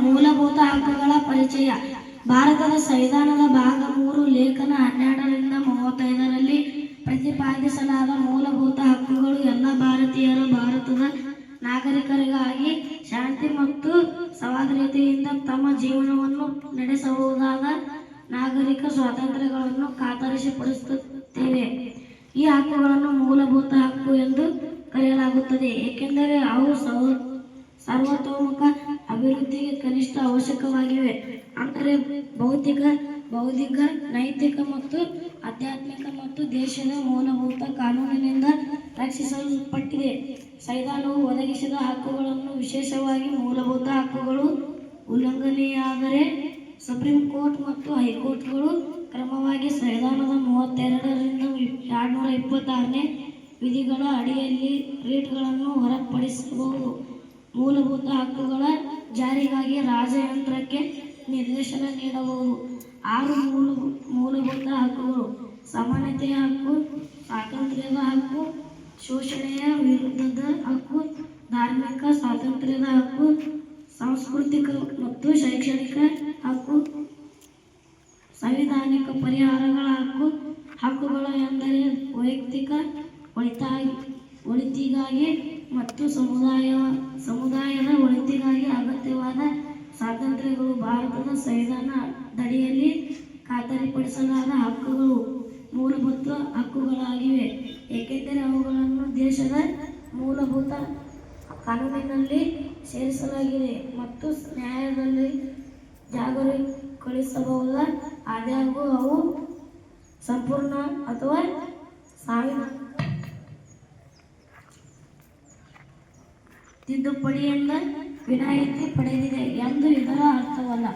ಮೂಲಭೂತ ಹಕ್ಕುಗಳ ಪರಿಚಯ. ಭಾರತದ ಸಂವಿಧಾನದ ಭಾಗ 3 ಲೇಖನ 12ರಿಂದ 35ರಲ್ಲಿ ಪ್ರತಿಪಾದಿಸಲಾದ ಮೂಲಭೂತ ಹಕ್ಕುಗಳು ಎಲ್ಲ ಭಾರತೀಯರು ಭಾರತದ ನಾಗರಿಕರಿಗಾಗಿ ಶಾಂತಿ ಮತ್ತು ಸೌಹಾರ್ದತೆಯಿಂದ ತಮ್ಮ ಜೀವನವನ್ನು ನಡೆಸಬಹುದಾದ ನಾಗರಿಕ ಸ್ವಾತಂತ್ರ್ಯಗಳನ್ನು ಖಾತರಿಪಡಿಸುತ್ತವೆ. ಈ ಹಕ್ಕುಗಳನ್ನು ಮೂಲಭೂತ ಹಕ್ಕು ಎಂದು ಕರೆಯಲಾಗುತ್ತದೆ, ಏಕೆಂದರೆ ಅವು ಸರ್ವತೋಮುಖ ಅಭಿವೃದ್ಧಿಗೆ ಕನಿಷ್ಠ ಅವಶ್ಯಕವಾಗಿವೆ. ಅಂದರೆ ಭೌತಿಕ, ಬೌದ್ಧಿಕ, ನೈತಿಕ ಮತ್ತು ಆಧ್ಯಾತ್ಮಿಕ ಮತ್ತು ದೇಶದ ಮೂಲಭೂತ ಕಾನೂನಿನಿಂದ ರಕ್ಷಿಸಲ್ಪಟ್ಟಿದೆ. ಸಂವಿಧಾನವು ಒದಗಿಸಿದ ಹಕ್ಕುಗಳನ್ನು, ವಿಶೇಷವಾಗಿ ಮೂಲಭೂತ ಹಕ್ಕುಗಳು ಉಲ್ಲಂಘನೆಯಾದರೆ ಸುಪ್ರೀಂ ಕೋರ್ಟ್ ಮತ್ತು ಹೈಕೋರ್ಟ್ಗಳು ಕ್ರಮವಾಗಿ ಸಂವಿಧಾನದ 32ರಿಂದ 226ನೇ ವಿಧಿಗಳ ಅಡಿಯಲ್ಲಿ ರಿಟ್ಗಳನ್ನು ಹೊರಡಿಸಬಹುದು. ಮೂಲಭೂತ ಹಕ್ಕುಗಳ ಜಾರಿಗಾಗಿ ರಾಜಯಂತ್ರಕ್ಕೆ ನಿರ್ದೇಶನ ನೀಡಬಹುದು. 6 ಮೂಲಭೂತ ಹಕ್ಕುಗಳು: ಸಮಾನತೆಯ ಹಕ್ಕು, ಸ್ವಾತಂತ್ರ್ಯದ ಹಕ್ಕು, ಶೋಷಣೆಯ ವಿರುದ್ಧದ ಹಕ್ಕು, ಧಾರ್ಮಿಕ ಸ್ವಾತಂತ್ರ್ಯದ ಹಕ್ಕು, ಸಾಂಸ್ಕೃತಿಕ ಮತ್ತು ಶೈಕ್ಷಣಿಕ ಹಕ್ಕು, ಸಾಂವಿಧಾನಿಕ ಪರಿಹಾರಗಳ ಹಕ್ಕು. ಹಕ್ಕುಗಳು ಎಂದರೆ ವೈಯಕ್ತಿಕ ಒಳಿತಿಗಾಗಿ ಮತ್ತು ಸಮುದಾಯದ ಒಳಿತಿಗಾಗಿ ಅಗತ್ಯವಾದ ಸ್ವಾತಂತ್ರ್ಯಗಳು. ಭಾರತದ ಸಂವಿಧಾನದಡಿಯಲ್ಲಿ ಖಾತರಿಪಡಿಸಲಾದ ಹಕ್ಕುಗಳು ಮೂಲಭೂತ ಹಕ್ಕುಗಳಾಗಿವೆ, ಏಕೆಂದರೆ ಅವುಗಳನ್ನು ದೇಶದ ಮೂಲಭೂತ ಕಾನೂನಿನಲ್ಲಿ ಸೇರಿಸಲಾಗಿದೆ ಮತ್ತು ನ್ಯಾಯಾಲಯದಲ್ಲಿ ಜಾರಿಗೊಳಿಸಬಹುದು. ಆದಾಗ್ಯೂ ಅವು ಸಂಪೂರ್ಣ ಅಥವಾ ತಿದ್ದುಪಡಿಯಿಂದ ವಿನಾಯಿತಿ ಪಡೆದಿದೆ ಎಂದು ಇದರ ಅರ್ಥವಲ್ಲ.